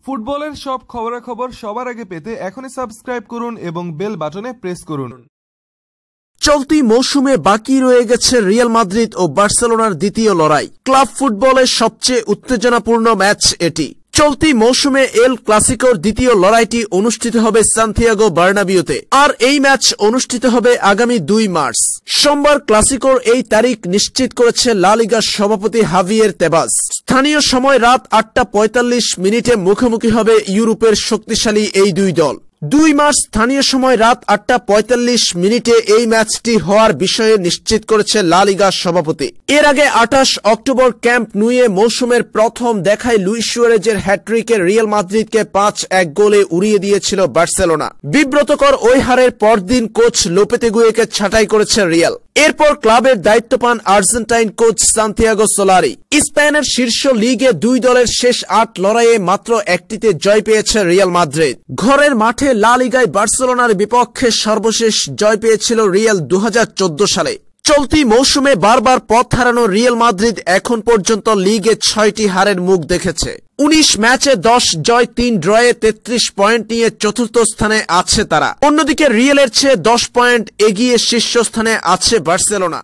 ফুটবলের সব খবরাখবর সবার আগে পেতে এখনই সাবস্ক্রাইব করুন এবং বেল বাটনে প্রেস করুন। চলতি মৌসুমে বাকি রয়ে গেছে রিয়াল মাদ্রিদ ও বার্সেলোনার দ্বিতীয় লড়াই। ক্লাব ফুটবলের সবচেয়ে উত্তেজনাপূর্ণ ম্যাচ এটি। চলতি মৌসুমে এল ক্লাসিকোর দ্বিতীয় লড়াইটি অনুষ্ঠিত হবে সান্তিয়াগো বার্নাবিউতে, আর এই ম্যাচ অনুষ্ঠিত হবে আগামী 2 মার্চ। সোমবার ক্লাসিকোর এই তারিখ নিশ্চিত করেছে লা লিগার সভাপতি হাভিয়ের তেবাস। স্থানীয় সময় রাত 8:45 মুখোমুখি হবে ইউরোপের শক্তিশালী এই দুই দল। 2 মার্চ স্থানীয় সময় রাত 8:45 এই ম্যাচটি হওয়ার বিষয়ে নিশ্চিত করেছে লা লিগার সভাপতি। এর আগে 28 অক্টোবর ক্যাম্প নুয়ে মৌসুমের প্রথম দেখায় লুইস সুয়ারেজের হ্যাট্রিকে রিয়াল মাদ্রিদকে 5-1 গোলে উড়িয়ে দিয়েছিল বার্সেলোনা। বিব্রতকর ওই হারের পরদিন কোচ লোপেতেগুয়েকে ছাঁটাই করেছে রিয়াল। এরপর ক্লাবের দায়িত্ব পান আর্জেন্টাইন কোচ সান্তিয়াগো সোলারি। স্পেনের শীর্ষ লিগে দুই দলের শেষ 8 লড়াইয়ে মাত্র একটিতে জয় পেয়েছে রিয়াল মাদ্রিদ। ঘরের মাঠে লা লিগায় বার্সেলোনার বিপক্ষে সর্বশেষ জয় পেয়েছিল রিয়াল 2014 সালে। চলতি মৌসুমে বারবার পথ হারানো রিয়াল মাদ্রিদ এখন পর্যন্ত লিগে 6টি হারের মুখ দেখেছে। 19 ম্যাচে 10 জয় 3 ড্রয়ে 33 পয়েন্ট নিয়ে চতুর্থ স্থানে আছে তারা। অন্যদিকে রিয়ালের চেয়ে 10 পয়েন্ট এগিয়ে শীর্ষস্থানে আছে বার্সেলোনা।